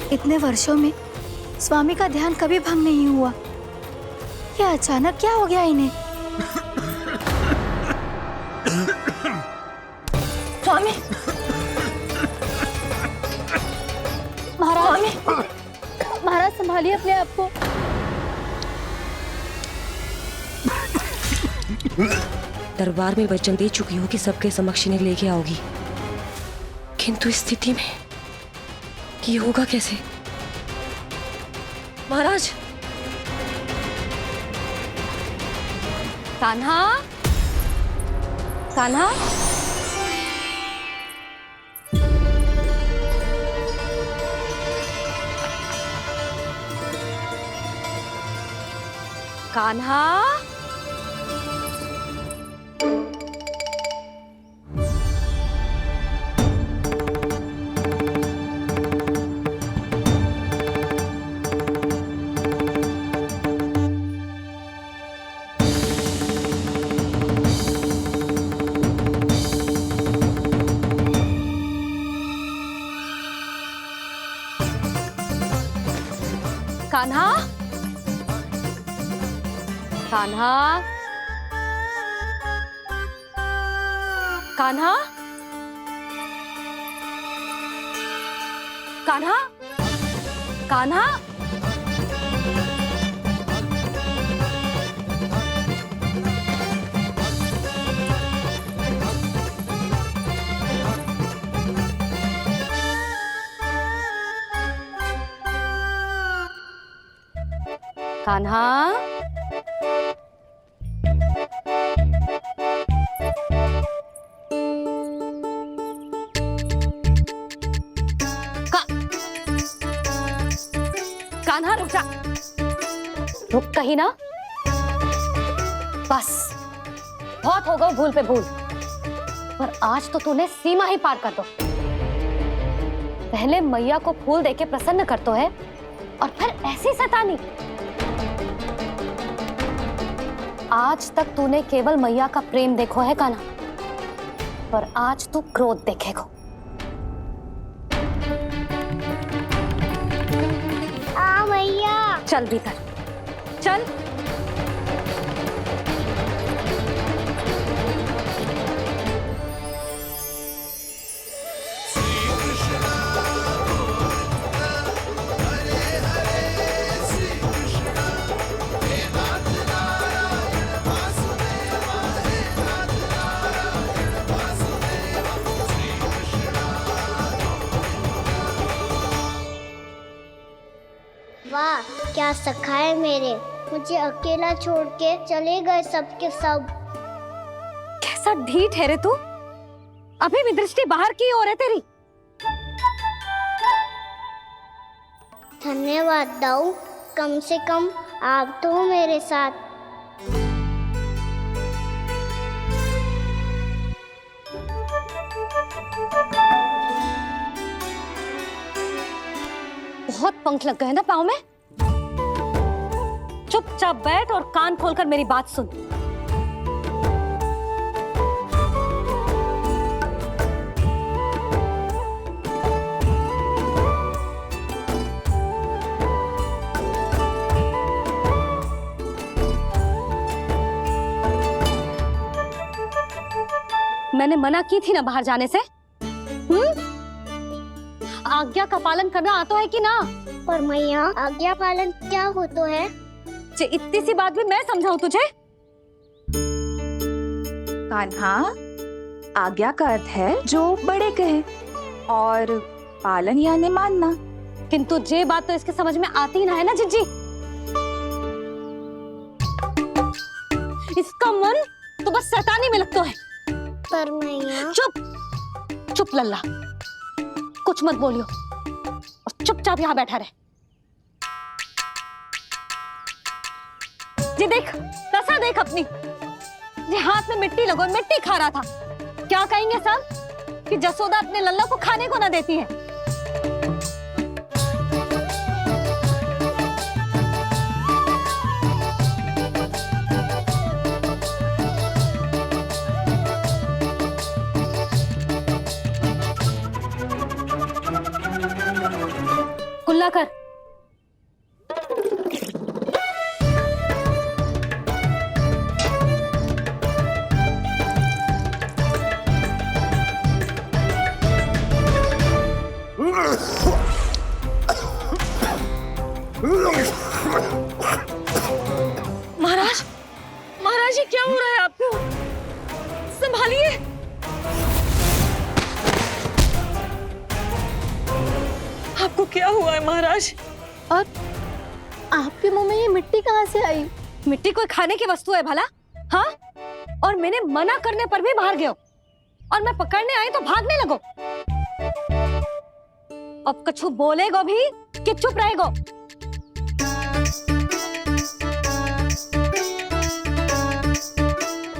इतने वर्षों में स्वामी का ध्यान कभी भंग नहीं हुआ। ये अचानक क्या हो गया इन्हें? स्वामी, महाराज, महाराज संभालिए अपने आप को। दरबार में वचन दे चुकी हो कि सबके समक्ष इन्हें लेके आओगी, किंतु इस स्थिति में ये होगा कैसे? महाराज। कान्हा, कान्हा, कान्हा, कान्हा, कान्हा, कान्हा, कान्हा, कान्हा, कान्हा, कान्हा रुक जा, रुक कहीं ना। बस बहुत हो गया भूल पे भूल, पर आज तो तूने सीमा ही पार कर दो। पहले मैया को फूल देके प्रसन्न कर तो है, और फिर ऐसी शैतानी। आज तक तूने केवल मैया का प्रेम देखो है कान्हा, पर आज तू क्रोध देखेगा। मैया चल भीतर चल। वाह क्या सखा है मेरे, मुझे अकेला छोड़ के चले गए सबके सब। कैसा ढीठ है रे तू, अभी भी दृष्टि बाहर की ओर है तेरी। धन्यवाद दाऊ, कम से कम आप तो हो मेरे साथ। बहुत पंख लग गए ना पाँव में। चुपचाप बैठ और कान खोलकर मेरी बात सुन। मैंने मना की थी ना बाहर जाने से। आज्ञा का पालन करना आता है कि ना? पर मैया आज्ञा पालन क्या होता है? इतनी सी बात भी मैं समझाऊं तुझे? कान्हा, आज्ञा का अर्थ है जो बड़े कहे और पालन यानी मानना। किंतु ये बात तो इसके समझ में आती ना है ना जिज्जी। इसका मन तो बस शैतानी में लगता है। पर मैया चुप चुप लल्ला, कुछ मत बोलियो और चुपचाप यहाँ बैठा रहे। ये देख दशा देख अपनी, ये हाथ में मिट्टी लगो मिट्टी खा रहा था। क्या कहेंगे सब कि जसोदा अपने लल्ला को खाने को ना देती है। कुल्ला कर। महाराज, महाराज ये क्या हो रहा है आपको? संभालिए। आपको क्या हुआ है महाराज? और आपके मुंह में ये मिट्टी कहाँ से आई? मिट्टी कोई खाने की वस्तु है भला? हाँ, और मैंने मना करने पर भी बाहर गए और मैं पकड़ने आई तो भागने लगो। अब कछु बोलेगो भी कि चुप रहेगो?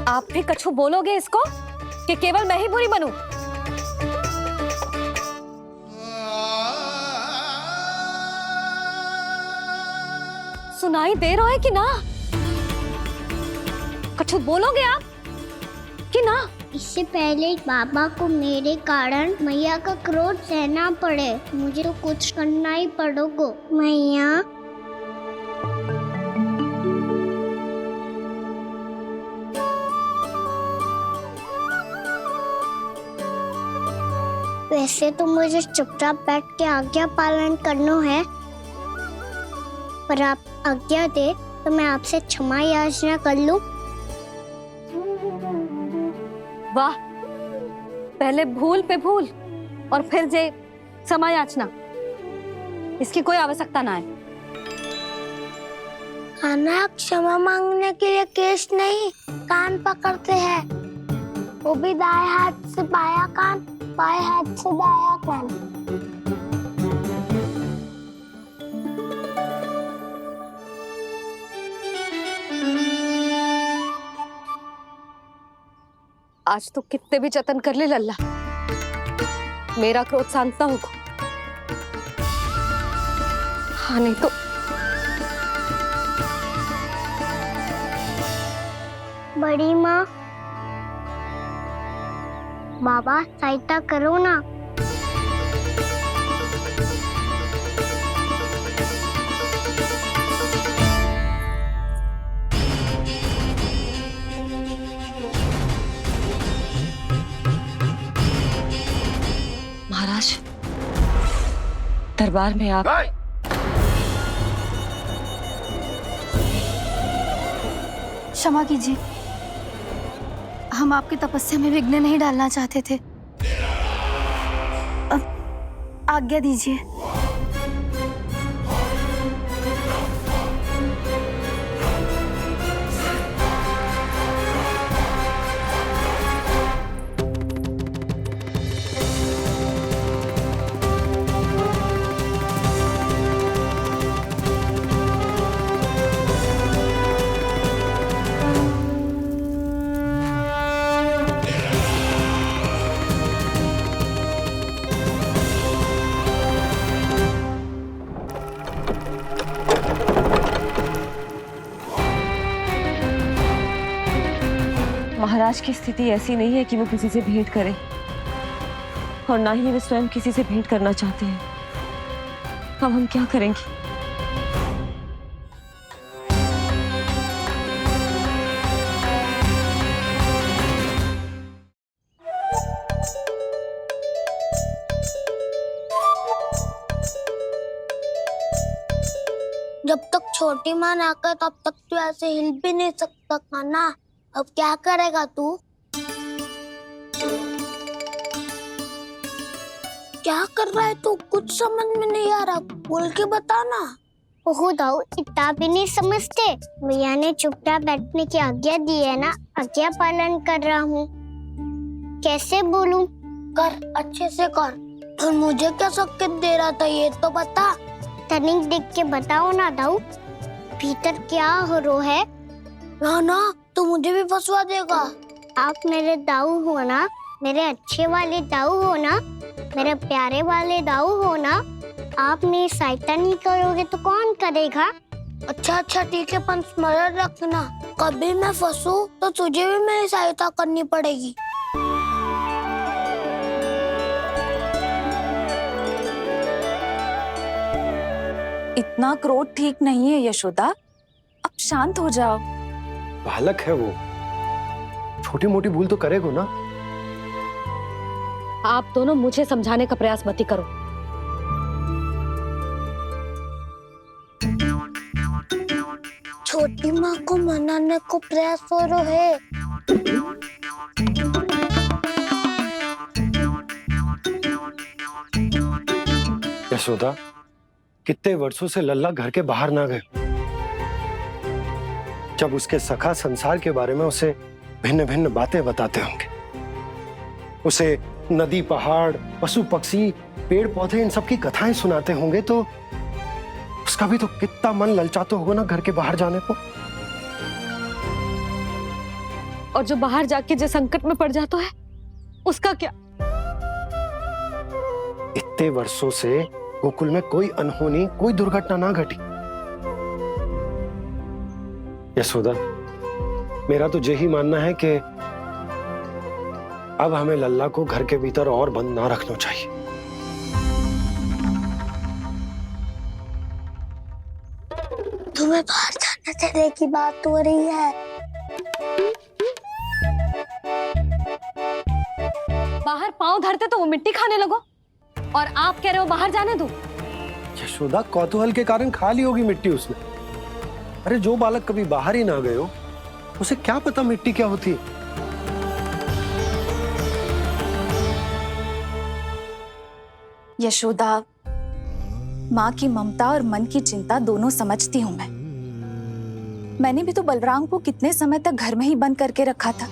आप भी कछु बोलोगे इसको कि केवल मैं ही बुरी बनूं? सुनाई दे रहा है कि ना? कछु बोलोगे आप कि ना? इससे पहले बाबा को मेरे कारण मैया का क्रोध सहना पड़े, मुझे तो कुछ करना ही पड़ेगा। मैया वैसे तो मुझे चुपचाप बैठ के आज्ञा पालन करना है, पर आप आज्ञा दे तो मैं आपसे क्षमा याचना कर लूं। वाह, पहले भूल पे भूल और फिर जे क्षमा याचना, इसकी कोई आवश्यकता ना है। खाना क्षमा मांगने के लिए केस नहीं, कान पकड़ते हैं, वो भी दाएं हाथ से बायां कान, बाएं हाथ से दायां कान। आज तो कितने भी जतन कर ले लल्ला, मेरा क्रोध शांत ना होगा। हाँ नहीं तो बड़ी माँ, बाबा सहायता करो ना। महाराज, दरबार में आप क्षमा कीजिए, हम आपकी तपस्या में विघ्न नहीं डालना चाहते थे। अब आज्ञा दीजिए। महाराज की स्थिति ऐसी नहीं है कि वो किसी से भेंट करे, और ना ही वे स्वयं किसी से भेंट करना चाहते हैं। अब हम क्या करेंगे? जब तक छोटी माँ ना कर तब तक तू ऐसे हिल भी नहीं सकता था ना। अब क्या करेगा तू? क्या कर रहा है तू? कुछ समझ में नहीं आ रहा, बोल के बता ना। ओहो दाऊ, इतना भी नहीं समझते। भैया ने चुपचाप बैठने की आज्ञा दी है ना, आज्ञा पालन कर रहा हूँ। कैसे बोलूं? कर, अच्छे से कर। और मुझे क्या संकेत दे रहा था ये तो बता। तनिक देख के बताओ ना दाऊ, भीतर क्या हो रहा है? ना तो मुझे भी फंसवा देगा। आप मेरे दाऊ हो ना, मेरे अच्छे वाले दाऊ हो ना, मेरे प्यारे वाले दाऊ हो ना। आप मेरी सहायता नहीं करोगे तो कौन करेगा? अच्छा ठीक है, पर स्मरण रखना, कभी मैं फंसू तो तुझे भी मेरी सहायता करनी पड़ेगी। इतना क्रोध ठीक नहीं है यशोदा, अब शांत हो जाओ। बालक है वो, छोटी मोटी भूल तो करेगा ना। आप दोनों मुझे समझाने का प्रयास मत ही करो। छोटी माँ को मनाने को प्रयास हो रहा है। यशोदा, कितने वर्षों से लल्ला घर के बाहर ना गए। जब उसके सखा संसार के बारे में उसे भिन्न भिन्न बातें बताते होंगे, उसे नदी, पहाड़, पशु पक्षी, पेड़ पौधे, इन सब की कथाएं सुनाते होंगे, तो उसका भी तो कितना मन ललचाता होगा ना घर के बाहर जाने को। और जो बाहर जाके जो संकट में पड़ जाता है उसका क्या? इतने वर्षों से गोकुल में कोई अनहोनी, कोई दुर्घटना ना घटी। यशोदा, मेरा तो यही मानना है कि अब हमें लल्ला को घर के भीतर और बंद ना रखना चाहिए। तुम्हें बाहर जाने देने की बात हो रही है। बाहर पांव धरते तो वो मिट्टी खाने लगो, और आप कह रहे हो बाहर जाने दो। यशोदा, कौतूहल के कारण खा ली होगी मिट्टी उसने। अरे जो बालक कभी बाहर ही ना गए हो, उसे क्या पता मिट्टी क्या होती है। यशोदा, माँ की ममता और मन की चिंता दोनों समझती हूँ मैं। मैंने भी तो बलराम को कितने समय तक घर में ही बंद करके रखा था।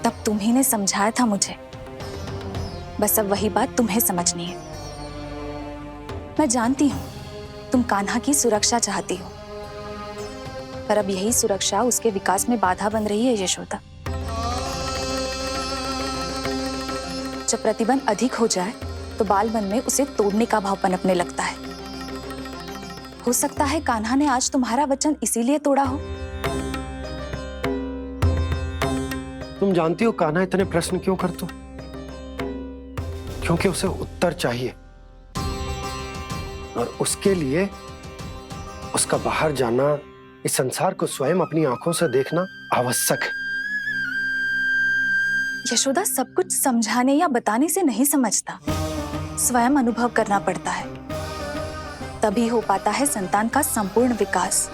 तब तुम्ही ने समझाया था मुझे, बस अब वही बात तुम्हें समझनी है। मैं जानती हूँ तुम कान्हा की सुरक्षा चाहती हो, पर अब यही सुरक्षा उसके विकास में बाधा बन रही है यशोदा। जब प्रतिबंध अधिक हो जाए तो बाल मन में उसे तोड़ने का भाव पनपने लगता है। हो सकता है कान्हा ने आज तुम्हारा वचन इसीलिए तोड़ा हो। तुम जानती हो कान्हा इतने प्रश्न क्यों करता? क्योंकि उसे उत्तर चाहिए और उसके लिए उसका बाहर जाना, इस संसार को स्वयं अपनी आंखों से देखना आवश्यक है। यशोदा सब कुछ समझाने या बताने से नहीं समझता, स्वयं अनुभव करना पड़ता है, तभी हो पाता है संतान का संपूर्ण विकास।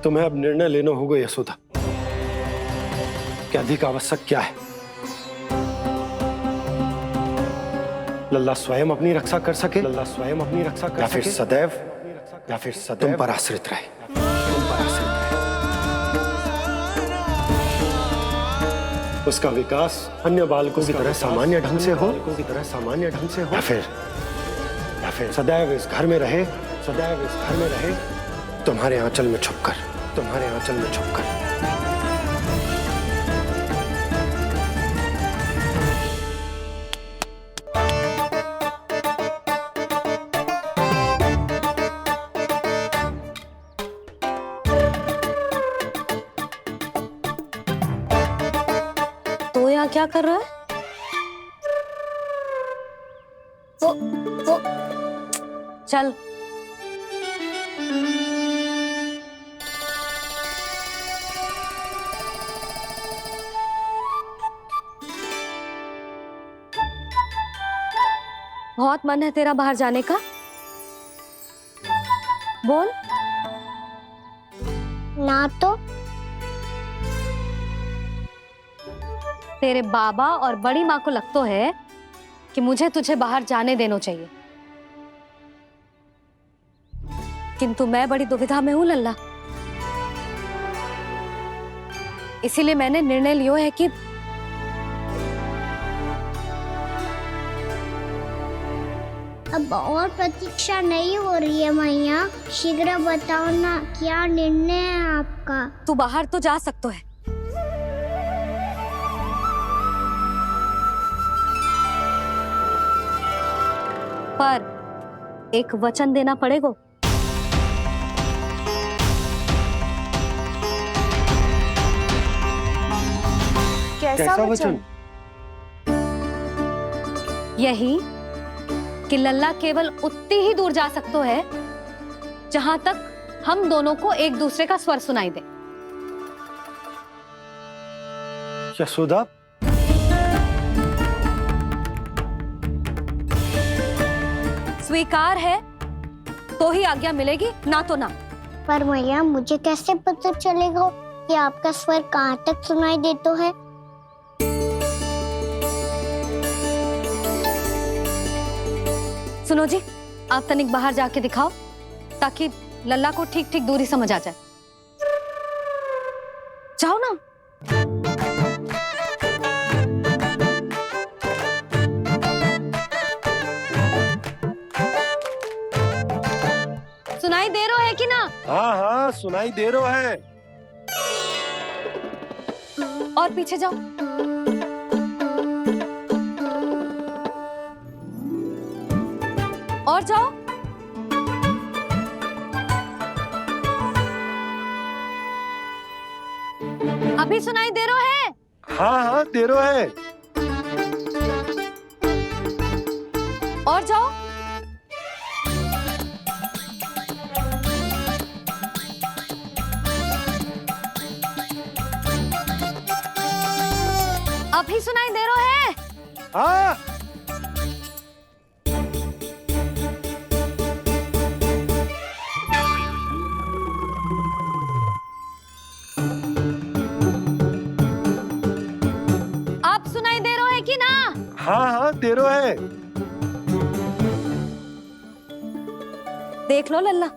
तुम्हें अब निर्णय लेना होगा यशोदा कि अधिक आवश्यक क्या है। लल्ला स्वयं अपनी रक्षा कर सके, लल्ला स्वयं अपनी रक्षा कर सके, या फिर सदैव तुम पर आश्रित रहे, तुम पर आश्रित रहे। उसका विकास अन्य बालकों की तरह सामान्य ढंग से हो, या फिर सदैव इस घर में रहे, सदैव इस घर में रहे, तुम्हारे आंचल में छुपकर, तुम्हारे आंचल में छुपकर। तो यहाँ क्या कर रहा है? वो चल। बहुत मन है तेरा बाहर जाने का? बोल। ना तो। तेरे बाबा और बड़ी माँ को लगता है कि मुझे तुझे बाहर जाने देना चाहिए, किंतु मैं बड़ी दुविधा में हूं लल्ला। इसीलिए मैंने निर्णय लिया है कि अब और प्रतीक्षा नहीं हो रही है मैया, शीघ्र बताओ ना क्या निर्णय है आपका। तू बाहर तो जा सकता है, पर एक वचन देना पड़ेगा। कैसा वचन? यही कि लल्ला केवल उतनी ही दूर जा सकता है जहां तक हम दोनों को एक दूसरे का स्वर सुनाई दे। यशोदा, स्वीकार है तो ही आज्ञा मिलेगी, ना तो ना। पर मैया मुझे कैसे पता चलेगा कि आपका स्वर कहाँ तक सुनाई देता है? सुनो जी, आप तनिक बाहर जाके दिखाओ ताकि लल्ला को ठीक ठीक दूरी समझ आ जाए। जाओ ना। सुनाई दे रहा है कि ना? हाँ हाँ सुनाई दे रहा है। और पीछे जाओ। और जाओ। अभी सुनाई दे रहा है? हाँ हाँ दे रहा है। और जाओ। अभी सुनाई दे रहा है? हाँ। आप सुनाई दे रहा है कि ना? हाँ हाँ दे रहा है। देख लो लल्ला,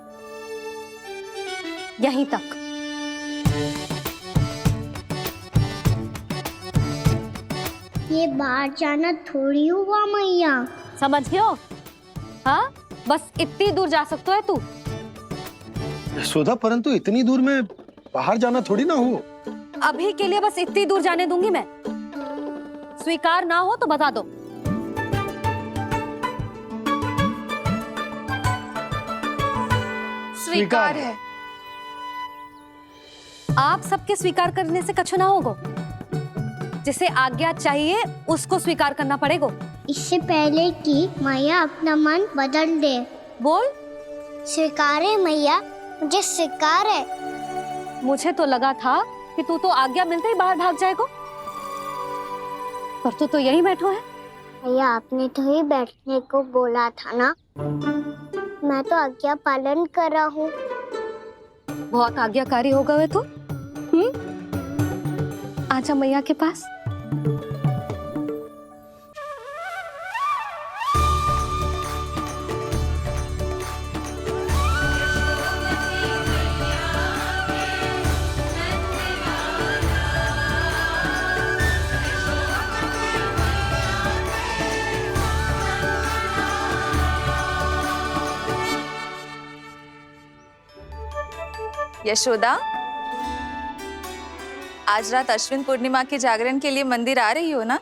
यहीं तक। ये बाहर जाना थोड़ी हुआ मैया। समझ गयो? हाँ, बस इतनी दूर जा सकते है तू। यशोदा, परंतु इतनी दूर में बाहर जाना थोड़ी ना हो। अभी के लिए बस इतनी दूर जाने दूंगी मैं। स्वीकार ना हो तो बता दो। स्वीकार है। आप सबके स्वीकार करने से कछु ना होगा। जिसे आज्ञा चाहिए उसको स्वीकार करना पड़ेगा। इससे पहले कि मैया अपना मन बदल दे। बोल। स्वीकार है मैया, मुझे स्वीकार है। मुझे तो लगा था कि तू तो आज्ञा मिलते ही बाहर भाग जाएगा, पर तू तो यहीं बैठो है। मैया, आपने तो ही बैठने को बोला था ना, मैं तो आज्ञा पालन कर रहा हूँ। बहुत आज्ञाकारी हो गए तू। आजा मैया के पास। यशोदा, आज रात अश्विन पूर्णिमा के जागरण के लिए मंदिर आ रही हो ना?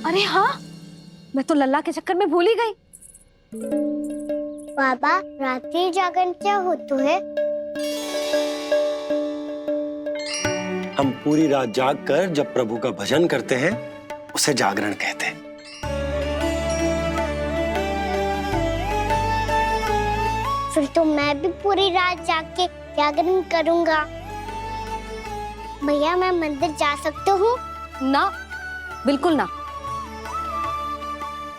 अरे हाँ, मैं तो लल्ला के चक्कर में भूल ही गई। बाबा, रात्रि जागरण क्या होता है? हम पूरी रात जाग कर जब प्रभु का भजन करते हैं उसे जागरण कहते हैं। फिर तो मैं भी पूरी रात जाग के जागरण करूंगा। भैया, मैं मंदिर जा सकती हूँ? ना, बिल्कुल ना।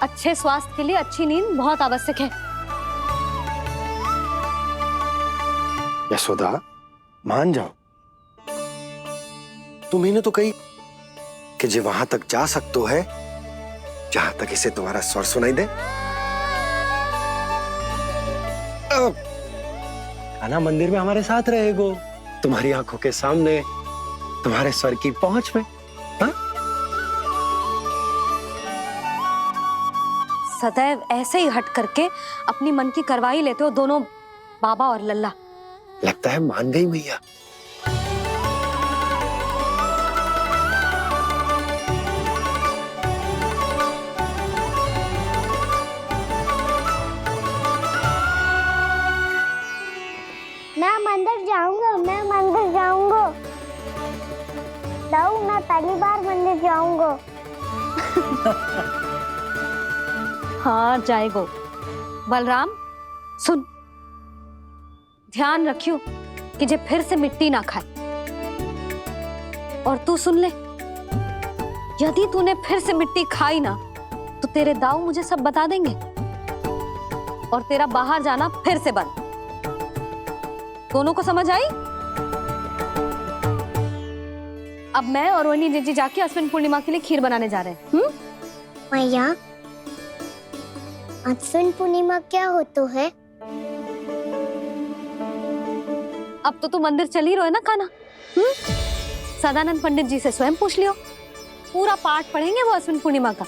अच्छे स्वास्थ्य के लिए अच्छी नींद बहुत आवश्यक है। यशोदा, मान जाओ। तुम्ही ने तो कही कि जे वहां तक जा सकते है जहां तक इसे तुम्हारा स्वर सुनाई दे। कान्हा मंदिर में हमारे साथ रहेगो, तुम्हारी आंखों के सामने, तुम्हारे स्वर की पहुंच में। हा? सदैव ऐसे ही हट करके अपनी मन की करवाई लेते हो दोनों बाबा और लल्ला। लगता है मान गई मैया। मैं मंदिर जाऊंगा, मैं मंदिर जाऊंगा। दाऊ, मैं पहली बार मंदिर जाऊंगा। हाँ, जाएगो। बलराम, सुन, ध्यान रखियो कि जे फिर से मिट्टी ना खाए। और तू सुन ले, यदि तूने फिर से मिट्टी खाई ना तो तेरे दाऊ मुझे सब बता देंगे और तेरा बाहर जाना फिर से बंद। दोनों को समझ आई? अब मैं और रोहिणी जीजी जाके अश्विन पूर्णिमा के लिए खीर बनाने जा रहे हैं। मैया, अश्विन पूर्णिमा क्या होता है? अब तो तू मंदिर चल ही रहो है ना कान्हा? सदानंद पंडित जी से स्वयं पूछ लियो, पूरा पाठ पढ़ेंगे वो अश्विन पूर्णिमा का।